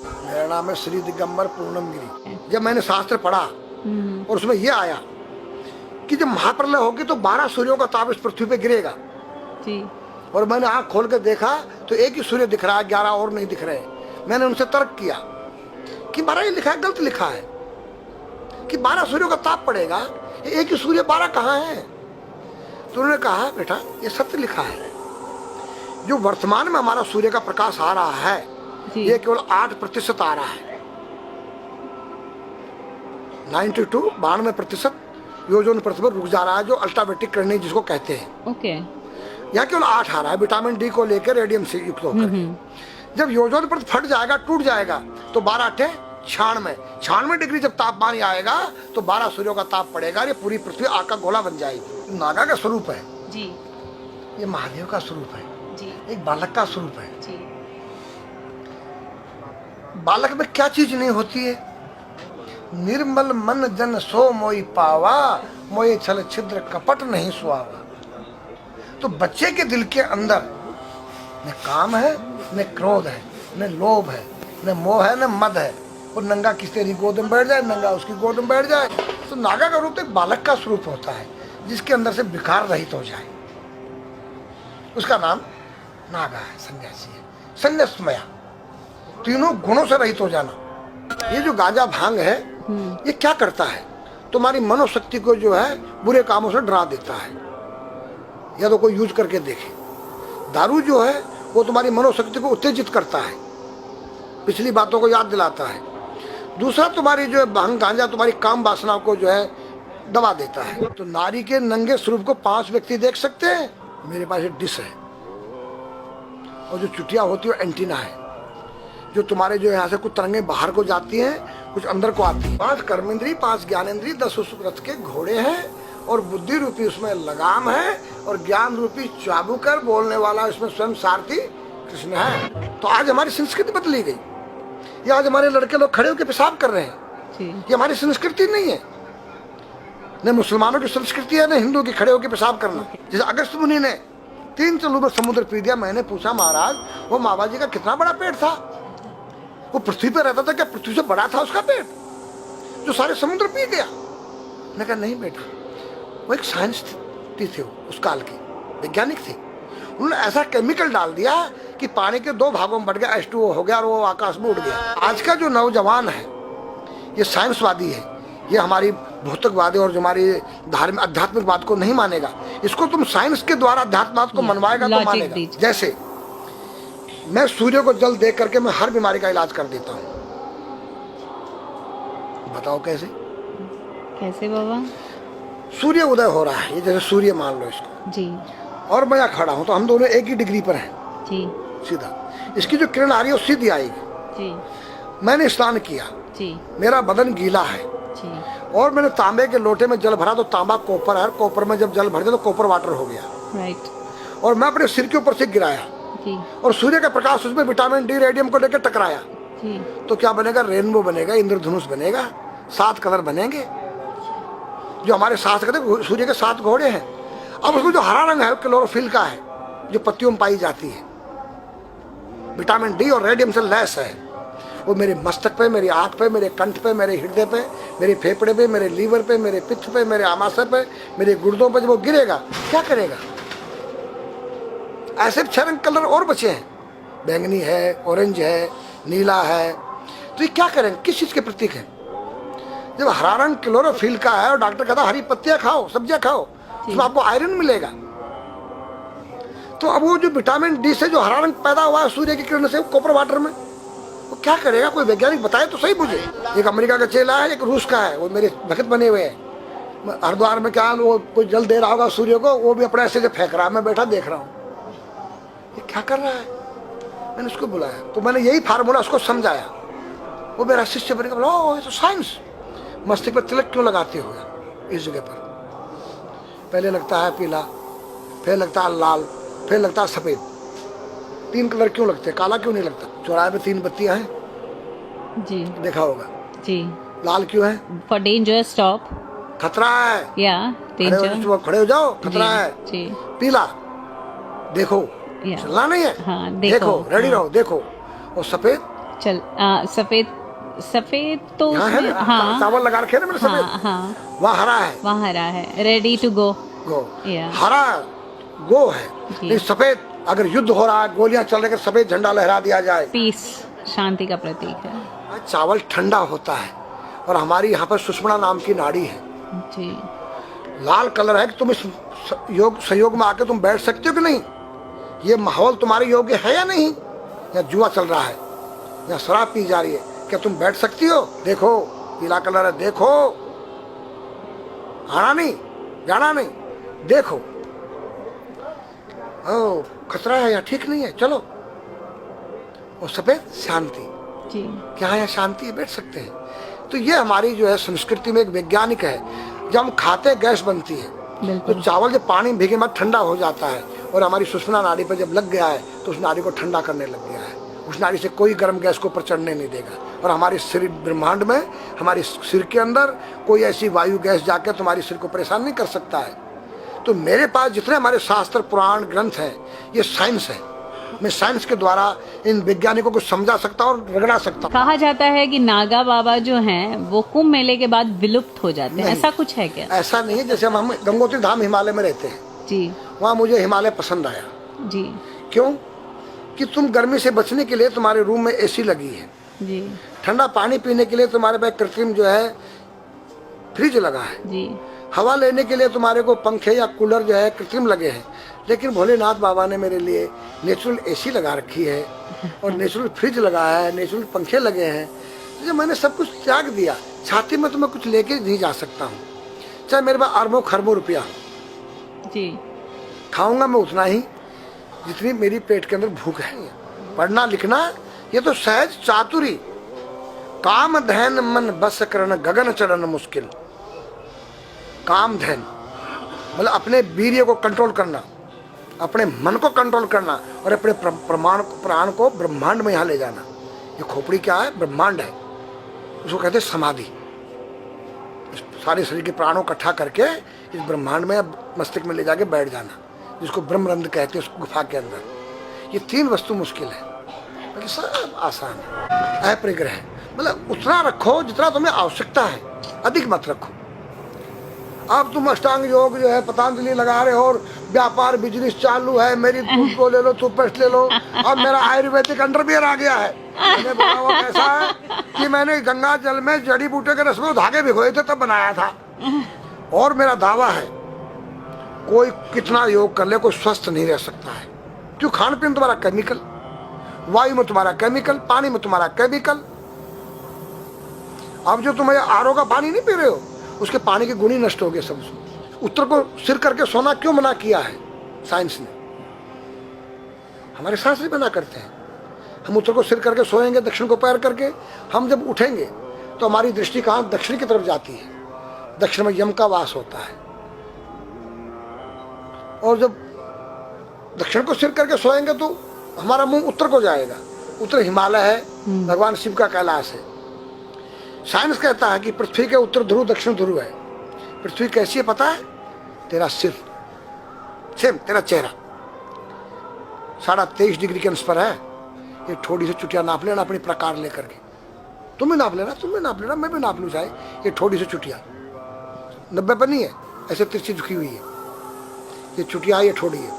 मेरा नाम है श्री दिगंबर पूर्णम गिरी। जब मैंने शास्त्र पढ़ा और उसमें यह आया कि जब महाप्रलय होगी तो 12 सूर्यों का ताप इस पृथ्वी पे गिरेगा जी। और मैंने आंख खोल कर देखा तो एक ही सूर्य दिख रहा है, 11 और नहीं दिख रहे। मैंने उनसे तर्क किया कि 12 ही लिखा है, गलत लिखा है कि 12 सूर्यों का ताप पड़ेगा, एक ही सूर्य 12 कहाँ है? तो उन्होंने कहा बेटा ये सत्य लिखा है। जो वर्तमान में हमारा सूर्य का प्रकाश आ रहा है ये केवल 8% आ रहा है। 92% योजन पृथ्वी पर रुक जा रहा है, जो अल्ट्रावेटिक किरणें जिसको कहते हैं। ओके। यहाँ केवल 8 आ रहा है विटामिन डी को लेकर रेडियम से युक्त होकर। जब योजन पृथ्वी फट जाएगा, टूट जाएगा तो 12 अट्ठे 96 डिग्री जब तापमान आएगा तो 12 सूर्यों का ताप पड़ेगा। ये पूरी पृथ्वी आग का गोला बन जाएगी। नागा का स्वरूप है जी, ये महादेव का स्वरूप है जी, एक बालक का स्वरूप है जी। बालक में क्या चीज नहीं होती है? निर्मल मन जन सो मोई पावा, मोये छल छिद्र कपट नहीं सुहावा। तो बच्चे के दिल के अंदर न काम है, न क्रोध है, न लोभ है, न मोह है, न मद है। और नंगा किस तेरी गोद में बैठ जाए, नंगा उसकी गोद में बैठ जाए। तो नागा का रूप एक बालक का स्वरूप होता है जिसके अंदर से विकार रहित हो जाए, उसका नाम नागा है, सन्यासी है, संन्यासमया, तीनों गुणों से रहित हो जाना। ये जो गांजा भांग है ये क्या करता है? तुम्हारी मनोशक्ति को जो है बुरे कामों से डरा देता है। या तो कोई यूज करके देखे। दारू जो है वो तुम्हारी मनोशक्ति को उत्तेजित करता है, पिछली बातों को याद दिलाता है। दूसरा तुम्हारी जो है भांग गांजा तुम्हारी काम वासनाओं को जो है दबा देता है। तो नारी के नंगे स्वरूप को 5 व्यक्ति देख सकते हैं। मेरे पास एक डिश है और जो चुटिया होती है एंटीना है, जो तुम्हारे जो यहाँ से कुछ तरंगें बाहर को जाती हैं, कुछ अंदर को आती है। 5 कर्मेंद्री, 5 ज्ञानेंद्री, 10 उस रथ के घोड़े हैं और बुद्धि रूपी उसमें लगाम है और ज्ञान रूपी चाबुकर बोलने वाला इसमें स्वयं सारथी कृष्ण है। तो आज हमारी संस्कृति बदली गई। ये आज हमारे लड़के लोग खड़े होकर पेशाब कर रहे हैं। ये हमारी संस्कृति नहीं है। न मुसलमानों की संस्कृति है, न हिंदू की खड़े होकर पेशाब करना। जैसे अगस्त मुनि ने 3 चलू में समुद्र पी दिया। मैंने पूछा महाराज वो मामा जी का कितना बड़ा पेट था? वो पृथ्वी पर रहता था, क्या पृथ्वी से बड़ा था उसका पेट जो सारे समुद्र पी गया? मैंने कहा नहीं बेटा, वो एक साइंस थे, उस काल की वैज्ञानिक थे। उन्होंने ऐसा केमिकल डाल दिया कि पानी के 2 भागों में बढ़ गया, H2O हो गया और वो आकाश में उड़ गया। आज का जो नौजवान है ये साइंसवादी है, ये हमारी भौतिकवादी और जो हमारी धार्मिक आध्यात्मिकवाद को नहीं मानेगा। इसको तुम साइंस के द्वारा अध्यात्मवाद को मनवाएगा तो मानेगा। जैसे मैं सूर्य को जल दे करके मैं हर बीमारी का इलाज कर देता हूँ। बताओ कैसे? कैसे बाबा? सूर्य उदय हो रहा है, ये जैसे सूर्य मान लो इसको जी, और मैं यहाँ खड़ा हूँ तो हम दोनों एक ही डिग्री पर हैं जी, सीधा। इसकी जो किरण आ रही है वो सीधी आएगी। जी, मैंने स्नान किया, जी, मेरा बदन गीला है जी, और मैंने तांबे के लोटे में जल भरा तो तांबा कॉपर है, कॉपर में जब जल भर दिया तो कॉपर वाटर हो गया। राइट। और मैं अपने सिर के ऊपर से गिराया जी, और सूर्य का प्रकाश उसमें विटामिन डी रेडियम को लेकर टकराया जी, तो क्या बनेगा? रेनबो बनेगा, इंद्रधनुष बनेगा, 7 कलर बनेंगे। जो हमारे 7 कलर सूर्य के 7 घोड़े हैं। अब उसमें जो हरा रंग है वो क्लोरोफिल का है, जो पत्तियों में पाई जाती है। विटामिन डी और रेडियम से लैस है। वो मेरे मस्तक पे, मेरी आंख पे, मेरे कंठ पे, मेरे हृदय पे, मेरे फेफड़े पे, मेरे लीवर पे, मेरे पित्त पे, मेरे आमाशय पे, मेरे गुर्दों पे जब वो गिरेगा क्या करेगा? ऐसे 6 रंग कलर और बचे हैं, बैंगनी है, ऑरेंज है, नीला है। तो ये क्या करेंगे? किस चीज के प्रतीक है? जब हरा रंग क्लोरोफिल का है और डॉक्टर कहता हरी पत्तियां खाओ, सब्जियां खाओ, उसमें आपको आयरन मिलेगा। तो अब वो जो विटामिन डी से जो हरा रंग पैदा हुआ है सूर्य की किरण से कॉपर वाटर में, वो क्या करेगा? कोई वैज्ञानिक बताए तो सही मुझे। एक अमेरिका का चेला है, एक रूस का है, वो मेरे भक्त बने हुए हैं। हरिद्वार में क्या वो कोई जल दे रहा होगा सूर्य को, वो भी अपने ऐसे से फेंक रहा है, मैं बैठा देख रहा हूँ ये क्या कर रहा है। मैंने उसको बुलाया तो मैंने यही फार्मूला उसको समझाया। वो मेरा शिष्य बन गया, बोला ओ ये तो साइंस। मस्तिष्क पर तिलक क्यों लगाते हो इस जगह पर? पहले लगता है पीला, फिर लगता है लाल, फिर लगता है सफेद। 3 कलर क्यों लगते हैं? काला क्यों नहीं लगता? चौराहे पे 3 बत्तियां हैं, जी देखा होगा जी। लाल क्यों है? फॉर डेंजर स्टॉप, खतरा है, या डेंजर, खड़े हो जाओ, खतरा है जी। पीला देखो, चलना नहीं है, हाँ, देखो रेडी रहो, देखो। और सफेद चल सफेद सफेद तो यहाँ है उसमें ना, हाँ चावल लगा रखे है ना मैंने हाँ सफेद, हाँ वहाँ हरा है। वहाँ हरा है, रेडी टू गो। गो या हरा गो है, जी। नहीं सफेद। अगर युद्ध हो रहा है, गोलियां चल रही है, सफेद झंडा लहरा दिया जाए। पीस, शांति का प्रतीक है। चावल ठंडा होता है, और हमारी यहाँ पर सुषुम्ना नाम की नाड़ी है, जी। लाल कलर है कि तुम इस योग सहयोग में आके तुम बैठ सकते हो कि नहीं। ये माहौल तुम्हारे योग्य है या नहीं। या जुआ चल रहा है, या शराब पी जा रही है, क्या तुम बैठ सकती हो? देखो पीला कलर है, देखो, आना नहीं जाना नहीं, देखो। ओ खतरा है या ठीक नहीं है, चलो। और सफेद शांति, जी। क्या यहाँ शांति है, बैठ सकते हैं। तो ये हमारी जो है संस्कृति में एक वैज्ञानिक है। जब हम खाते हैं गैस बनती है, तो बिल्कुल। चावल जब पानी में भीगे बाद ठंडा हो जाता है, और हमारी सुषुम्ना नाड़ी पर जब लग गया है तो उस नाड़ी को ठंडा करने लग गया है। उस नाड़ी से कोई गर्म गैस को ऊपर चढ़ने नहीं देगा। और हमारे शरीर ब्रह्मांड में, हमारे सिर के अंदर कोई ऐसी वायु गैस जाके तुम्हारे सिर को परेशान नहीं कर सकता है। तो मेरे पास जितने हमारे शास्त्र पुराण ग्रंथ हैं, ये साइंस है। मैं साइंस के द्वारा इन वैज्ञानिकों को समझा सकता हूँ और रगड़ा सकता हूँ। कहा जाता है कि नागा बाबा जो हैं वो कुंभ मेले के बाद विलुप्त हो जाते हैं, ऐसा कुछ है क्या? ऐसा नहीं है। जैसे हम गंगोत्री धाम हिमालय में रहते हैं, जी वहाँ मुझे हिमालय पसंद आया। जी क्यों? कि तुम गर्मी से बचने के लिए तुम्हारे रूम में एसी लगी है, जी ठंडा पानी पीने के लिए तुम्हारे पास कृत्रिम जो है फ्रिज लगा है, जी। हवा लेने के लिए तुम्हारे को पंखे या कूलर जो है कृत्रिम लगे हैं। लेकिन भोलेनाथ बाबा ने मेरे लिए नेचुरल एसी लगा रखी है, और नेचुरल फ्रिज लगाया है, नेचुरल पंखे लगे हैं। तो जब मैंने सब कुछ त्याग दिया, छाती में तो मैं कुछ लेके नहीं जा सकता हूँ। चाहे मेरे पास अरबों खरबों रुपया हो, जी खाऊंगा मैं उतना ही जितनी मेरी पेट के अंदर भूख है। पढ़ना लिखना ये तो सहज चातुरी, काम धैन मन बस करन गगन चढ़न मुश्किल। काम धैन मतलब अपने वीर्य को कंट्रोल करना, अपने मन को कंट्रोल करना, और अपने प्राण को ब्रह्मांड में यहाँ ले जाना। ये खोपड़ी क्या है? ब्रह्मांड है। उसको कहते हैं समाधि। सारे शरीर के प्राणों को इकट्ठा करके इस ब्रह्मांड में मस्तिष्क में ले जाके बैठ जाना, जिसको ब्रह्मरंध्र कहते हैं, उस गुफा के अंदर। ये 3 वस्तु मुश्किल है, बाकी सब आसान है। अपरिग्रह मतलब उतना रखो जितना तुम्हें आवश्यकता है, अधिक मत रखो। अब तुम अष्टांग योग जो है पतंजलि लगा रहे हो, और व्यापार बिजनेस चालू है, मेरी दूध को ले लो, टूथपेस्ट ले लो। अब मेरा आयुर्वेदिक अंडरवियर आ गया है। मैंने बोला वो कैसा है कि मैंने गंगा जल में जड़ी बूटे के रस में धागे भिगोए थे तब बनाया था। और मेरा दावा है कोई कितना योग कर ले, कोई स्वस्थ नहीं रह सकता है। क्यों? खान पीन तुम्हारा केमिकल, वायु में तुम्हारा केमिकल, पानी में तुम्हारा केमिकल। अब जो तुम आरओ का पानी नहीं पी रहे हो, उसके पानी के गुण ही नष्ट हो गए सब। उत्तर को सिर करके सोना क्यों मना किया है साइंस ने? हमारे शास्त्र मना करते हैं। हम उत्तर को सिर करके सोएंगे, दक्षिण को पैर करके। हम जब उठेंगे तो हमारी दृष्टि कहाँ? दक्षिण की तरफ जाती है। दक्षिण में यम का वास होता है। और जब दक्षिण को सिर करके सोएंगे तो हमारा मुंह उत्तर को जाएगा। उत्तर हिमालय है, भगवान शिव का कैलाश है। साइंस कहता है कि पृथ्वी के उत्तर ध्रुव दक्षिण ध्रुव है। पृथ्वी कैसी है पता है? तेरा सिर, सेम तेरा चेहरा 23.5 डिग्री के अंश पर है। ये थोड़ी सी चुटिया नाप लेना अपनी प्रकार लेकर के। तुम भी नाप लेना, तुम भी नाप लेना, मैं भी नाप लूँ चाहे। ये थोड़ी सी चुटिया 90 पर नहीं है, ऐसे तिरछी झुकी हुई है। ये चुटिया, ये थोड़ी है,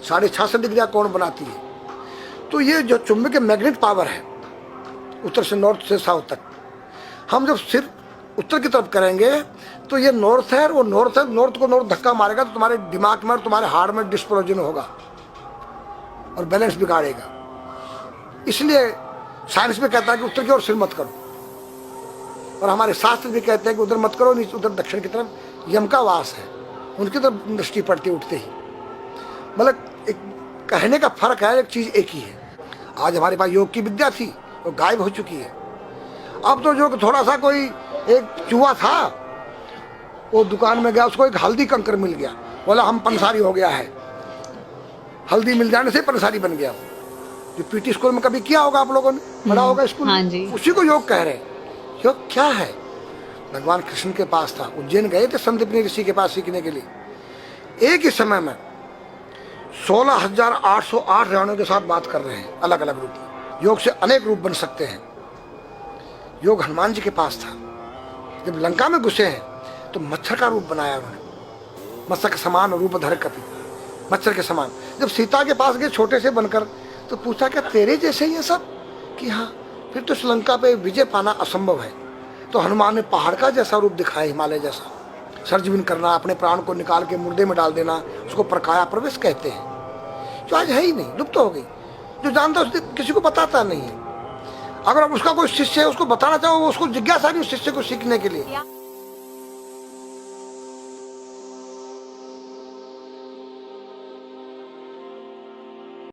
66.5 डिग्री का कोण बनाती है। तो ये जो चुंबक मैग्नेट पावर है, उत्तर से नॉर्थ से साउथ तक, हम जब सिर उत्तर की तरफ करेंगे तो ये नॉर्थ है, वो नॉर्थ है। नॉर्थ को नॉर्थ धक्का मारेगा तो तुम्हारे दिमाग में और तुम्हारे हार्ट में डिस्प्लोजन होगा और बैलेंस बिगाड़ेगा। इसलिए साइंस में कहता है कि उत्तर की ओर सिर मत करो, और हमारे शास्त्र भी कहते हैं कि उधर मत करो, नीचे उधर दक्षिण की तरफ यम का वास है, उनकी तरफ दृष्टि पड़ती उठते ही। मतलब एक कहने का फर्क है, एक चीज एक ही है। आज हमारे पास योग की विद्या थी, वो गायब हो चुकी है। अब तो जो थोड़ा सा कोई एक चूहा था, वो दुकान में गया, उसको एक हल्दी कंकर मिल गया, बोला हम पंसारी हो गया है। हल्दी मिल जाने से पंसारी बन गया। जो पीटी स्कूल में कभी किया होगा आप लोगों ने, पढ़ा होगा स्कूल में, हाँ जी। उसी को योग कह रहे हैं। योग क्या है? भगवान कृष्ण के पास था, उज्जैन गए थे संदीपनी ऋषि के पास सीखने के लिए। एक ही समय में 16,808 रावणों के साथ बात कर रहे हैं, अलग अलग रूप में। योग से अनेक रूप बन सकते हैं। योग हनुमान जी के पास था। जब लंका में घुसे हैं तो मच्छर का रूप बनाया उन्होंने, मत्स्य के समान रूप धर कपि, मच्छर के समान। जब सीता के पास गए छोटे से बनकर तो पूछा क्या तेरे जैसे ही है सब? कि हाँ। फिर तो श्रीलंका पे विजय पाना असंभव है। तो हनुमान ने पहाड़ का जैसा रूप दिखाया, हिमालय जैसा। सर्जविन करना, अपने प्राण को निकाल के मुर्दे में डाल देना, उसको प्रकाया प्रवेश कहते हैं, जो आज है ही नहीं, लुप्त हो गई। जो जानता है किसी को बताता नहीं है। अगर उसका कोई शिष्य है उसको बताना चाहो, उसको जिज्ञासा नहीं उस शिष्य को सीखने के लिए।